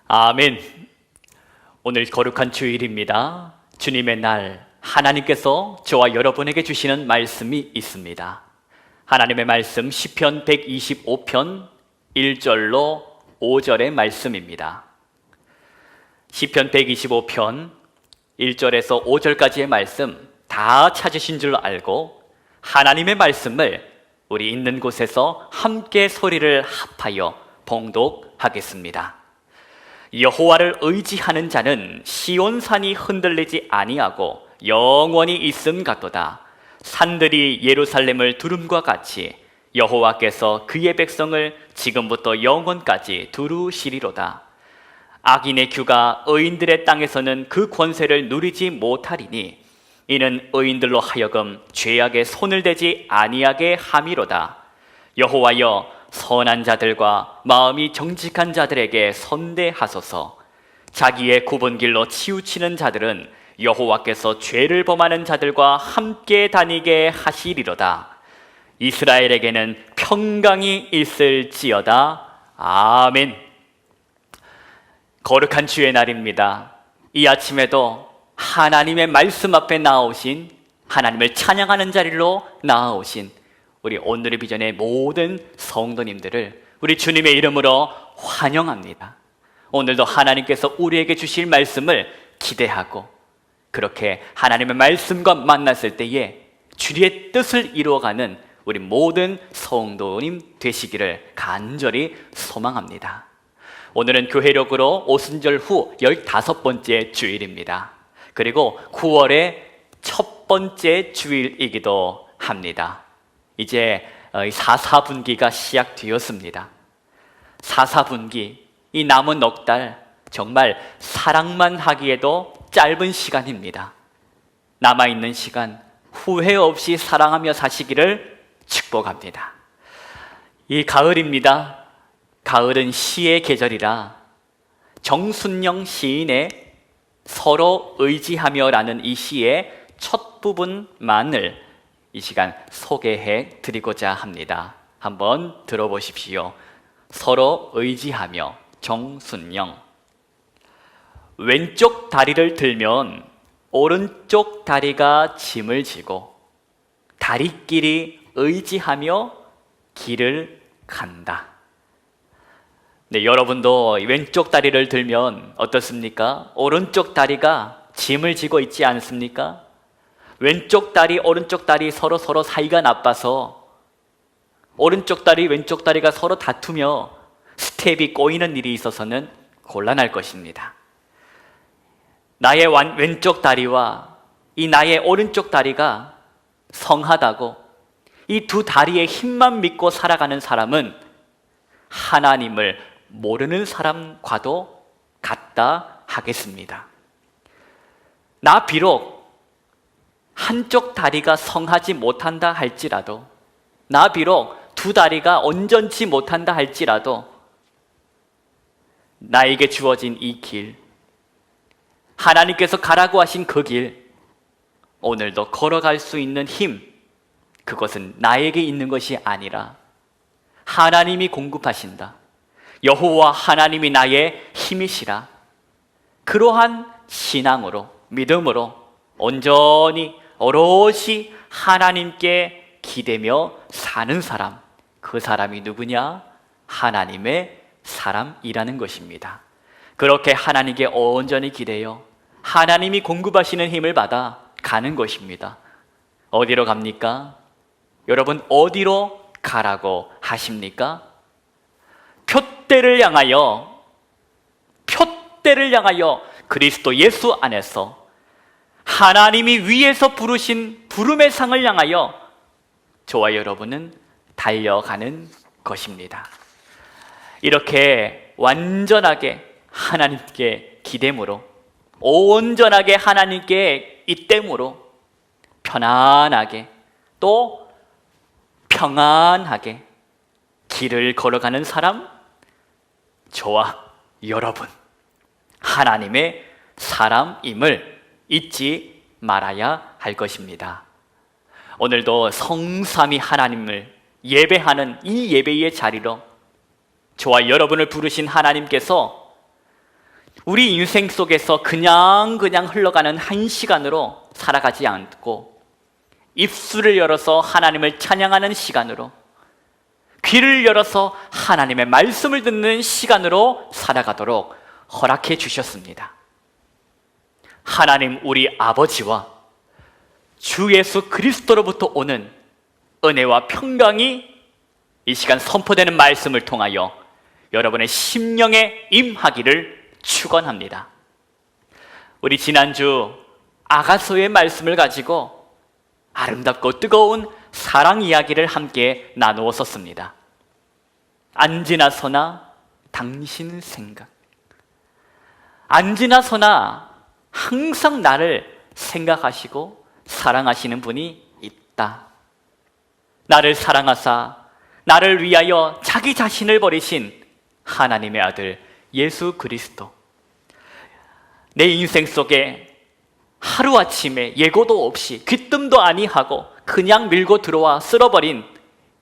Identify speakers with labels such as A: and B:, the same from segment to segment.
A: 아멘. 오늘 거룩한 주일입니다. 주님의 날, 하나님께서 저와 여러분에게 주시는 말씀이 있습니다. 하나님의 말씀 시편 125편 1절로 5절의 말씀입니다. 시편 125편 1절에서 5절까지의 말씀 다 찾으신 줄 알고 하나님의 말씀을 우리 있는 곳에서 함께 소리를 합하여 봉독하겠습니다. 여호와를 의지하는 자는 시온산이 흔들리지 아니하고 영원히 있음 같도다. 산들이 예루살렘을 두름과 같이 여호와께서 그의 백성을 지금부터 영원까지 두루시리로다. 악인의 규가 의인들의 땅에서는 그 권세를 누리지 못하리니 이는 의인들로 하여금 죄악에 손을 대지 아니하게 함이로다. 여호와여, 선한 자들과 마음이 정직한 자들에게 선대하소서. 자기의 굽은 길로 치우치는 자들은 여호와께서 죄를 범하는 자들과 함께 다니게 하시리로다. 이스라엘에게는 평강이 있을지어다. 아멘. 거룩한 주의 날입니다. 이 아침에도 하나님의 말씀 앞에 나오신, 하나님을 찬양하는 자리로 나오신 우리 오늘의 비전의 모든 성도님들을 우리 주님의 이름으로 환영합니다. 오늘도 하나님께서 우리에게 주실 말씀을 기대하고 그렇게 하나님의 말씀과 만났을 때에 주의 뜻을 이루어가는 우리 모든 성도님 되시기를 간절히 소망합니다. 오늘은 교회력으로 오순절 후 15번째 주일입니다. 그리고 9월의 첫 번째 주일이기도 합니다. 이제 4사분기가 시작되었습니다. 4사분기, 이 남은 넉 달 정말 사랑만 하기에도 짧은 시간입니다. 남아있는 시간 후회 없이 사랑하며 사시기를 축복합니다. 이 가을입니다. 가을은 시의 계절이라 정순영 시인의 서로 의지하며 라는 이 시의 첫 부분만을 이 시간 소개해 드리고자 합니다. 한번 들어보십시오. 서로 의지하며, 정순영. 왼쪽 다리를 들면 오른쪽 다리가 짐을 지고 다리끼리 의지하며 길을 간다. 네, 여러분도 왼쪽 다리를 들면 어떻습니까? 오른쪽 다리가 짐을 지고 있지 않습니까? 왼쪽 다리, 오른쪽 다리 서로 사이가 나빠서 오른쪽 다리, 왼쪽 다리가 서로 다투며 스텝이 꼬이는 일이 있어서는 곤란할 것입니다. 나의 왼쪽 다리와 이 나의 오른쪽 다리가 성하다고 이 두 다리의 힘만 믿고 살아가는 사람은 하나님을 모르는 사람과도 같다 하겠습니다. 나 비록 한쪽 다리가 성하지 못한다 할지라도, 나 비록 두 다리가 온전치 못한다 할지라도 나에게 주어진 이 길, 하나님께서 가라고 하신 그 길, 오늘도 걸어갈 수 있는 힘, 그것은 나에게 있는 것이 아니라 하나님이 공급하신다. 여호와 하나님이 나의 힘이시라. 그러한 신앙으로, 믿음으로 온전히 오롯이 하나님께 기대며 사는 사람, 그 사람이 누구냐? 하나님의 사람이라는 것입니다. 그렇게 하나님께 온전히 기대어 하나님이 공급하시는 힘을 받아 가는 것입니다. 어디로 갑니까? 여러분, 어디로 가라고 하십니까? 표대를 향하여 그리스도 예수 안에서 하나님이 위에서 부르신 부름의 상을 향하여 저와 여러분은 달려가는 것입니다. 이렇게 완전하게 하나님께 기댐으로, 온전하게 하나님께 잇댐으로 편안하게 또 평안하게 길을 걸어가는 사람, 저와 여러분, 하나님의 사람임을 잊지 말아야 할 것입니다. 오늘도 성삼위 하나님을 예배하는 이 예배의 자리로 저와 여러분을 부르신 하나님께서 우리 인생 속에서 그냥 흘러가는 한 시간으로 살아가지 않고 입술을 열어서 하나님을 찬양하는 시간으로, 귀를 열어서 하나님의 말씀을 듣는 시간으로 살아가도록 허락해 주셨습니다. 하나님 우리 아버지와 주 예수 그리스도로부터 오는 은혜와 평강이 이 시간 선포되는 말씀을 통하여 여러분의 심령에 임하기를 축원합니다. 우리 지난주 아가서의 말씀을 가지고 아름답고 뜨거운 사랑 이야기를 함께 나누었었습니다. 안지나서나 당신 생각. 안지나서나 항상 나를 생각하시고 사랑하시는 분이 있다. 나를 사랑하사 나를 위하여 자기 자신을 버리신 하나님의 아들 예수 그리스도. 내 인생 속에 하루아침에 예고도 없이 귀뜸도 아니하고 그냥 밀고 들어와 쓸어버린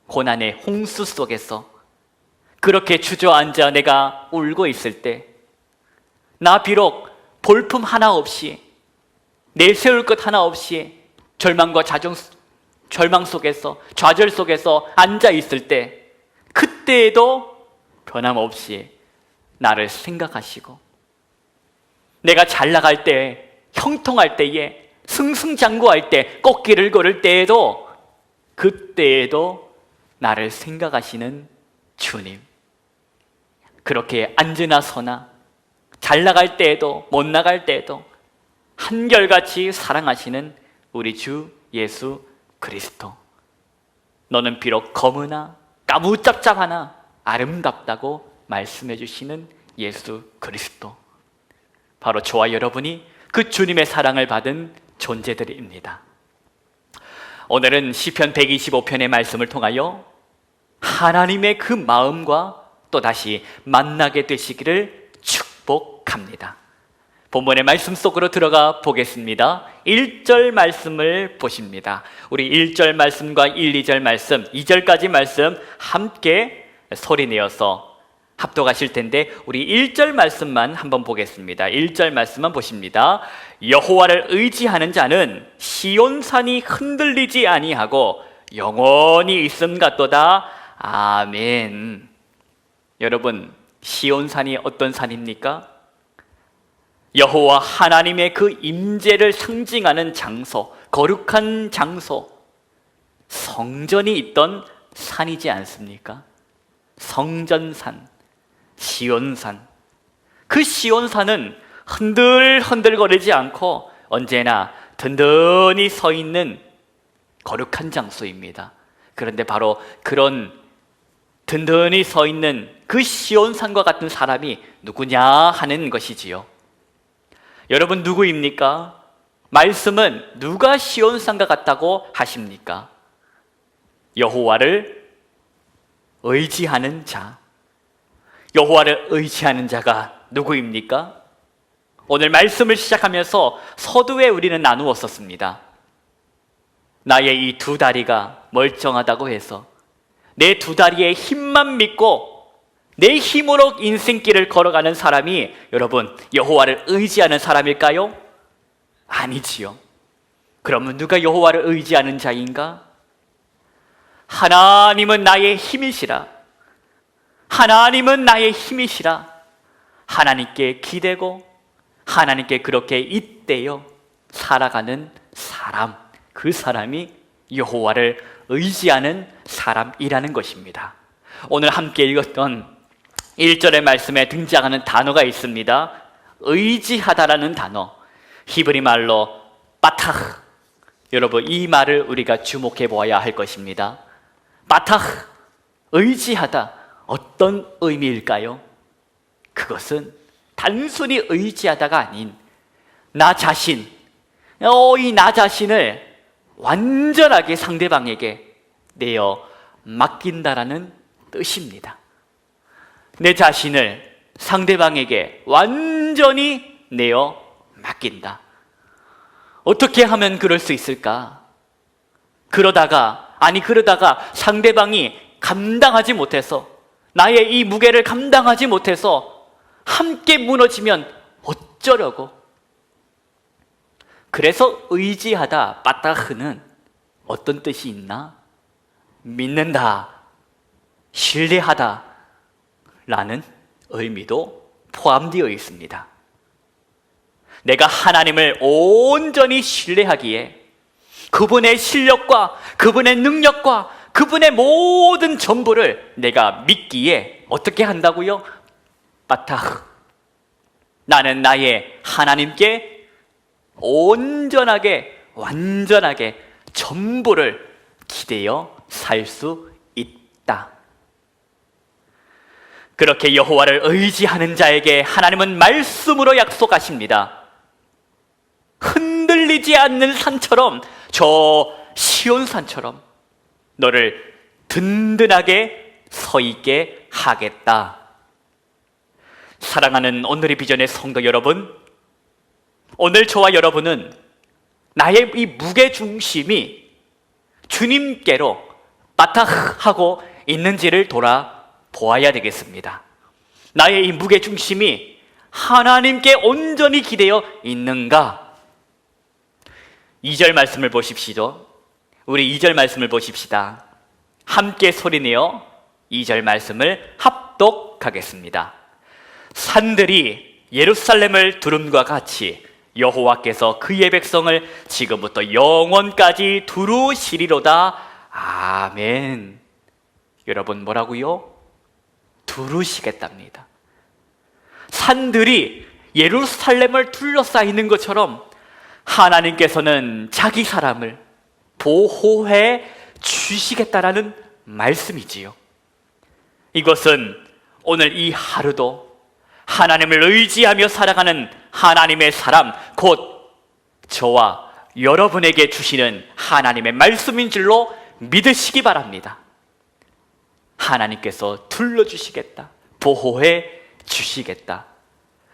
A: 고난의 홍수 속에서 그렇게 주저앉아 내가 울고 있을 때, 나 비록 볼품 하나 없이, 내세울 것 하나 없이 절망과 절망 속에서, 좌절 속에서 앉아 있을 때, 그때에도 변함없이 나를 생각하시고, 내가 잘 나갈 때, 형통할 때에, 승승장구할 때, 꽃길을 걸을 때에도, 그때에도 나를 생각하시는 주님. 그렇게 앉으나 서나 잘 나갈 때에도 못 나갈 때에도 한결같이 사랑하시는 우리 주 예수 그리스도. 너는 비록 검으나 까무잡잡하나 아름답다고 말씀해 주시는 예수 그리스도. 바로 저와 여러분이 그 주님의 사랑을 받은 존재들입니다. 오늘은 시편 125편의 말씀을 통하여 하나님의 그 마음과 또다시 만나게 되시기를 축복합니다. 본문의 말씀 속으로 들어가 보겠습니다. 1절 말씀을 보십니다. 우리 1절 말씀과 1, 2절 말씀, 2절까지 말씀 함께 소리내어서 합독하실 텐데 우리 1절 말씀만 한번 보겠습니다. 1절 말씀만 보십니다. 여호와를 의지하는 자는 시온산이 흔들리지 아니하고 영원히 있음 같도다. 아멘. 여러분, 시온산이 어떤 산입니까? 여호와 하나님의 그 임재를 상징하는 장소, 거룩한 장소, 성전이 있던 산이지 않습니까? 성전산, 시온산. 그 시온산은 흔들흔들거리지 않고 언제나 든든히 서 있는 거룩한 장소입니다. 그런데 바로 그런 든든히 서 있는 그 시온산과 같은 사람이 누구냐 하는 것이지요. 여러분, 누구입니까? 말씀은 누가 시온산과 같다고 하십니까? 여호와를 의지하는 자. 여호와를 의지하는 자가 누구입니까? 오늘 말씀을 시작하면서 서두에 우리는 나누었었습니다. 나의 이 두 다리가 멀쩡하다고 해서 내 두 다리의 힘만 믿고 내 힘으로 인생길을 걸어가는 사람이 여러분 여호와를 의지하는 사람일까요? 아니지요. 그러면 누가 여호와를 의지하는 자인가? 하나님은 나의 힘이시라. 하나님은 나의 힘이시라. 하나님께 기대고 하나님께 그렇게 잇대어 살아가는 사람, 그 사람이 여호와를 의지하는 사람이라는 것입니다. 오늘 함께 읽었던 1절의 말씀에 등장하는 단어가 있습니다. 의지하다라는 단어, 히브리 말로 바타흐. 여러분, 이 말을 우리가 주목해 보아야 할 것입니다. 바타흐, 의지하다. 어떤 의미일까요? 그것은 단순히 의지하다가 아닌 나 자신, 이 나 자신을 완전하게 상대방에게 내어 맡긴다라는 뜻입니다. 내 자신을 상대방에게 완전히 내어 맡긴다. 어떻게 하면 그럴 수 있을까? 그러다가 상대방이 감당하지 못해서, 나의 이 무게를 감당하지 못해서 함께 무너지면 어쩌려고? 그래서 의지하다, 빠따흐는 어떤 뜻이 있나? 믿는다, 신뢰하다 라는 의미도 포함되어 있습니다. 내가 하나님을 온전히 신뢰하기에 그분의 실력과 그분의 능력과 그분의 모든 전부를 내가 믿기에 어떻게 한다고요? 빠타흐, 나는 나의 하나님께 온전하게 완전하게 전부를 기대어 살 수 있다. 그렇게 여호와를 의지하는 자에게 하나님은 말씀으로 약속하십니다. 흔들리지 않는 산처럼, 저 시온산처럼 너를 든든하게 서 있게 하겠다. 사랑하는 오늘의 비전의 성도 여러분, 오늘 저와 여러분은 나의 이 무게중심이 주님께로 빠타하고 있는지를 돌아보아야 되겠습니다. 나의 이 무게중심이 하나님께 온전히 기대어 있는가? 2절 말씀을 보십시오. 우리 2절 말씀을 보십시다. 함께 소리내어 2절 말씀을 합독하겠습니다. 산들이 예루살렘을 두름과 같이 여호와께서 그의 백성을 지금부터 영원까지 두루시리로다. 아멘. 여러분, 뭐라고요? 두루시겠답니다. 산들이 예루살렘을 둘러싸이는 것처럼 하나님께서는 자기 사람을 보호해 주시겠다라는 말씀이지요. 이것은 오늘 이 하루도 하나님을 의지하며 살아가는 하나님의 사람, 곧 저와 여러분에게 주시는 하나님의 말씀인 줄로 믿으시기 바랍니다. 하나님께서 둘러주시겠다, 보호해 주시겠다.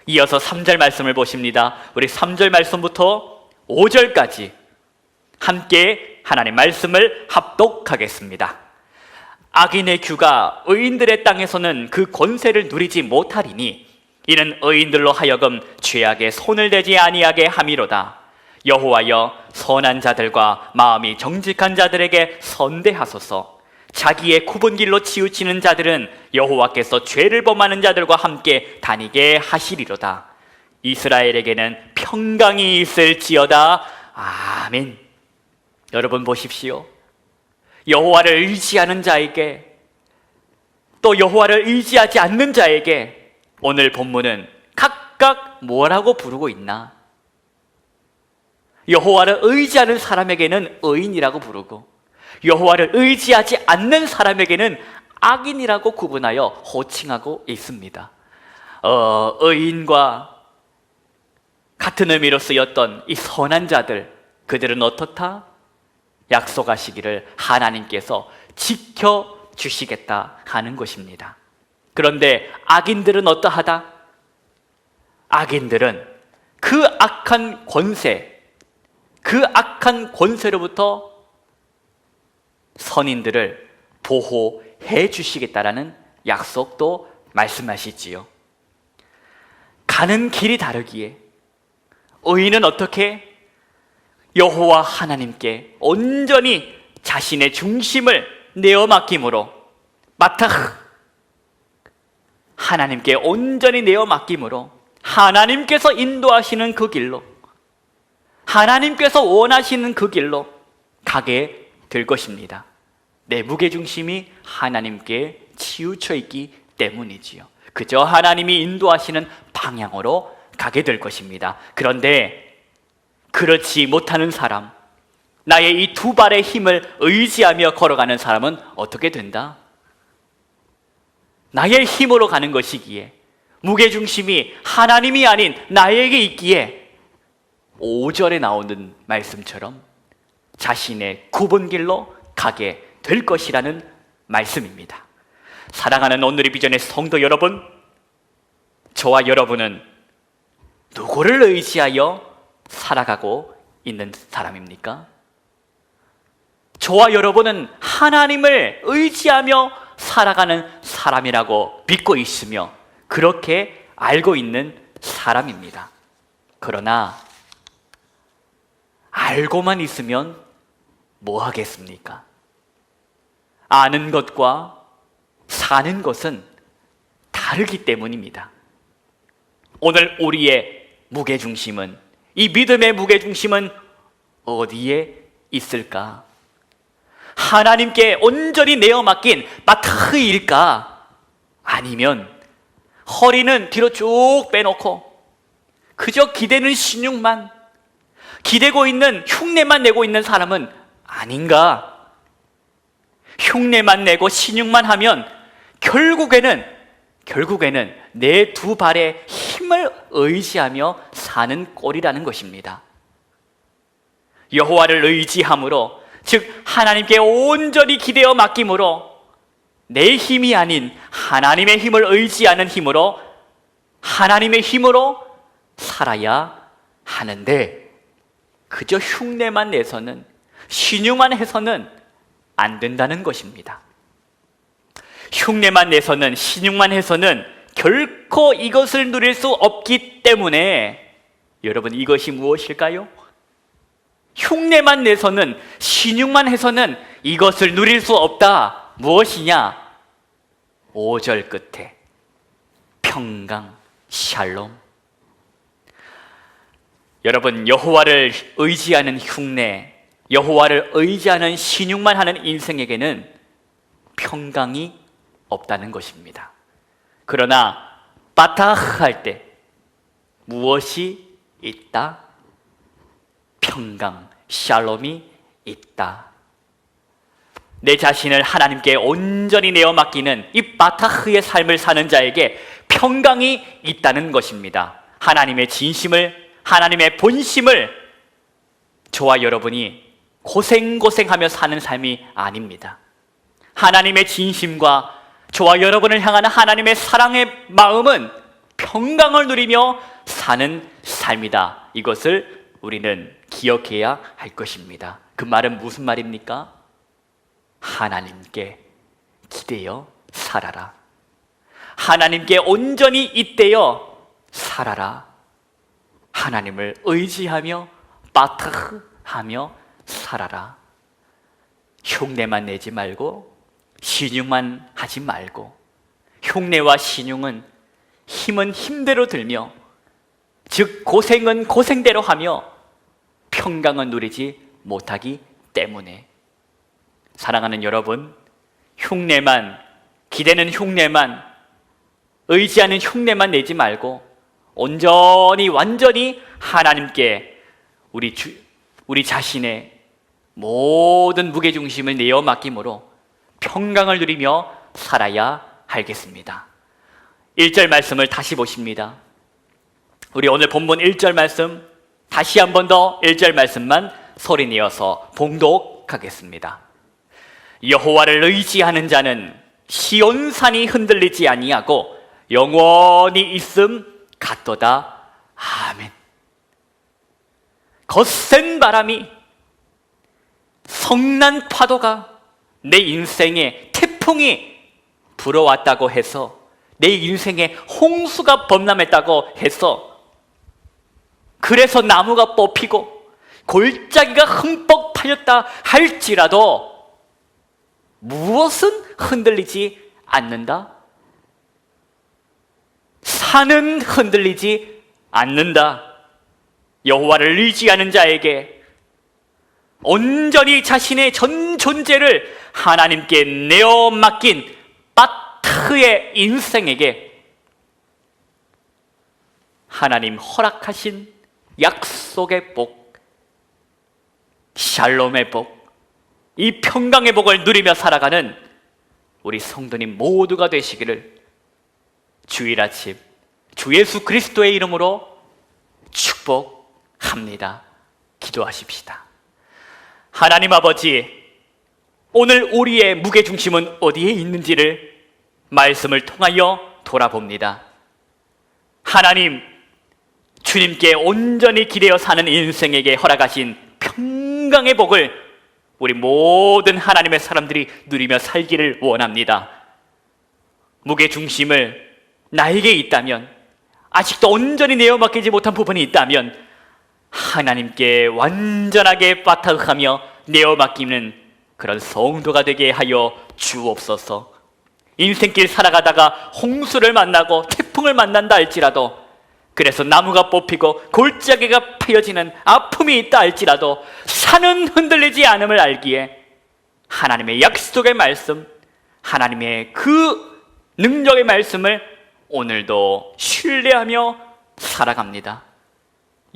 A: 이어서 3절 말씀을 보십니다. 우리 3절 말씀부터 5절까지 함께 하나님의 말씀을 합독하겠습니다. 악인의 규가 의인들의 땅에서는 그 권세를 누리지 못하리니 이는 의인들로 하여금 죄악에 손을 대지 아니하게 함이로다. 여호와여, 선한 자들과 마음이 정직한 자들에게 선대하소서. 자기의 굽은 길로 치우치는 자들은 여호와께서 죄를 범하는 자들과 함께 다니게 하시리로다. 이스라엘에게는 평강이 있을지어다. 아멘. 여러분 보십시오. 여호와를 의지하는 자에게, 또 여호와를 의지하지 않는 자에게 오늘 본문은 각각 뭐라고 부르고 있나? 여호와를 의지하는 사람에게는 의인이라고 부르고, 여호와를 의지하지 않는 사람에게는 악인이라고 구분하여 호칭하고 있습니다. 의인과 같은 의미로 쓰였던 이 선한 자들, 그들은 어떻다? 약속하시기를 하나님께서 지켜주시겠다 하는 것입니다. 그런데 악인들은 어떠하다? 악인들은 그 악한 권세, 그 악한 권세로부터 선인들을 보호해 주시겠다라는 약속도 말씀하시지요. 가는 길이 다르기에 의인은 어떻게? 여호와 하나님께 온전히 자신의 중심을 내어 맡김으로, 마타흐, 하나님께 온전히 내어 맡김으로 하나님께서 인도하시는 그 길로, 하나님께서 원하시는 그 길로 가게 될 것입니다. 내 무게중심이 하나님께 치우쳐 있기 때문이지요. 그저 하나님이 인도하시는 방향으로 가게 될 것입니다. 그런데 그렇지 못하는 사람, 나의 이 두 발의 힘을 의지하며 걸어가는 사람은 어떻게 된다? 나의 힘으로 가는 것이기에, 무게중심이 하나님이 아닌 나에게 있기에 5절에 나오는 말씀처럼 자신의 굽은 길로 가게 될 것이라는 말씀입니다. 사랑하는 오늘의 비전의 성도 여러분, 저와 여러분은 누구를 의지하여 살아가고 있는 사람입니까? 저와 여러분은 하나님을 의지하며 살아가는 사람이라고 믿고 있으며 그렇게 알고 있는 사람입니다. 그러나 알고만 있으면 뭐 하겠습니까? 아는 것과 사는 것은 다르기 때문입니다. 오늘 우리의 무게중심은, 이 믿음의 무게중심은 어디에 있을까? 하나님께 온전히 내어 맡긴 마트일까? 아니면 허리는 뒤로 쭉 빼놓고 그저 기대는 신용만, 기대고 있는, 흉내만 내고 있는 사람은 아닌가? 흉내만 내고 신용만 하면 결국에는 내 두 발에 힘을 의지하며 사는 꼴이라는 것입니다. 여호와를 의지함으로, 즉 하나님께 온전히 기대어 맡김으로, 내 힘이 아닌 하나님의 힘을 의지하는 힘으로, 하나님의 힘으로 살아야 하는데, 그저 흉내만 내서는, 신용만 해서는 안 된다는 것입니다. 흉내만 내서는, 신용만 해서는 결코 이것을 누릴 수 없기 때문에, 여러분, 이것이 무엇일까요? 흉내만 내서는, 신용만 해서는 이것을 누릴 수 없다. 무엇이냐? 5절 끝에 평강, 샬롬. 여러분, 여호와를 의지하는 흉내, 여호와를 의지하는 신용만 하는 인생에게는 평강이 없다는 것입니다. 그러나 바타흐 할 때 무엇이 있다? 평강, 샬롬이 있다. 내 자신을 하나님께 온전히 내어 맡기는 이 바타흐의 삶을 사는 자에게 평강이 있다는 것입니다. 하나님의 진심을, 하나님의 본심을 저와 여러분이 고생하며 사는 삶이 아닙니다. 하나님의 진심과 저와 여러분을 향하는 하나님의 사랑의 마음은 평강을 누리며 사는 삶이다. 이것을 우리는 기억해야 할 것입니다. 그 말은 무슨 말입니까? 하나님께 기대어 살아라. 하나님께 온전히 잇대어 살아라. 하나님을 의지하며 바트하며 살아라. 흉내만 내지 말고 신용만 하지 말고, 흉내와 신용은 힘은 힘대로 들며, 즉 고생은 고생대로 하며 평강은 누리지 못하기 때문에, 사랑하는 여러분, 흉내만, 기대는 흉내만, 의지하는 흉내만 내지 말고 온전히 완전히 하나님께 우리 자신의 모든 무게중심을 내어 맡김으로 평강을 누리며 살아야 하겠습니다. 1절 말씀을 다시 보십니다. 우리 오늘 본문 1절 말씀, 다시 한 번 더 1절 말씀만 소리내어서 봉독하겠습니다. 여호와를 의지하는 자는 시온산이 흔들리지 아니하고 영원히 있음 같도다. 아멘. 거센 바람이, 성난 파도가 내 인생에 태풍이 불어왔다고 해서, 내 인생에 홍수가 범람했다고 해서, 그래서 나무가 뽑히고 골짜기가 흠뻑 파였다 할지라도 무엇은 흔들리지 않는다? 산은 흔들리지 않는다. 여호와를 의지하는 자에게, 온전히 자신의 전 존재를 하나님께 내어 맡긴 바트의 인생에게 하나님 허락하신 약속의 복, 샬롬의 복, 이 평강의 복을 누리며 살아가는 우리 성도님 모두가 되시기를 주일 아침 주 예수 그리스도의 이름으로 축복합니다. 기도하십시다. 하나님 아버지, 오늘 우리의 무게중심은 어디에 있는지를 말씀을 통하여 돌아봅니다. 하나님, 주님께 온전히 기대어 사는 인생에게 허락하신 평강의 복을 우리 모든 하나님의 사람들이 누리며 살기를 원합니다. 무게중심을 나에게 있다면, 아직도 온전히 내어 맡기지 못한 부분이 있다면 하나님께 완전하게 바탕하며 내어 맡기는 그런 성도가 되게 하여 주옵소서. 인생길 살아가다가 홍수를 만나고 태풍을 만난다 할지라도, 그래서 나무가 뽑히고 골짜기가 파여지는 아픔이 있다 할지라도 산은 흔들리지 않음을 알기에 하나님의 약속의 말씀, 하나님의 그 능력의 말씀을 오늘도 신뢰하며 살아갑니다.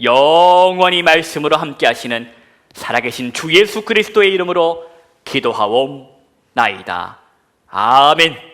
A: 영원히 말씀으로 함께 하시는 살아계신 주 예수 그리스도의 이름으로 기도하옵나이다. 아멘.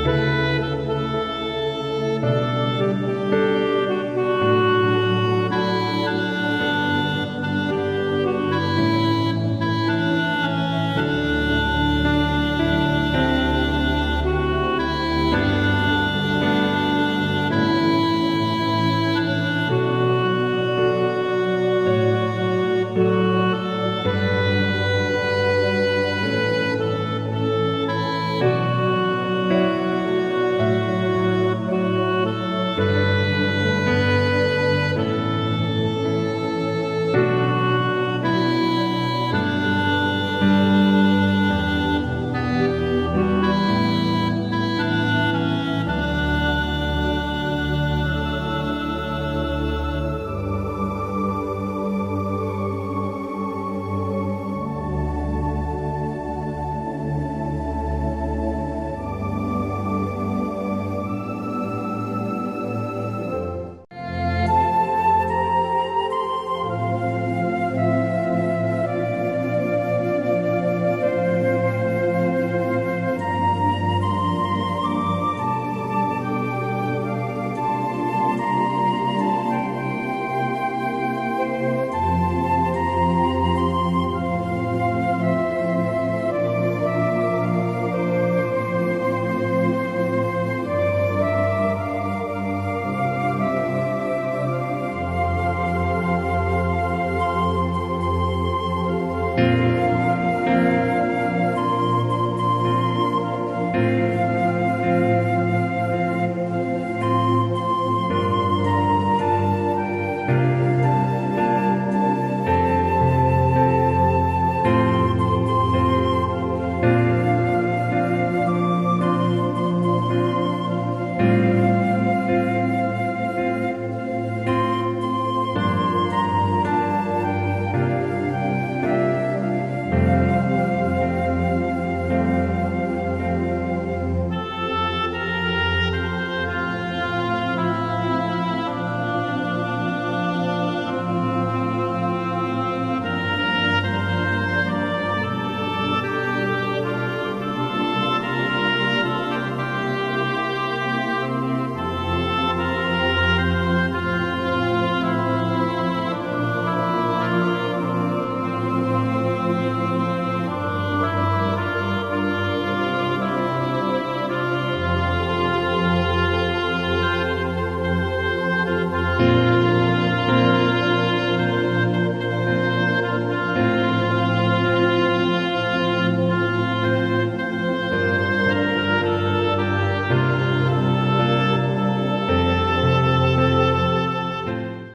A: 있습니다.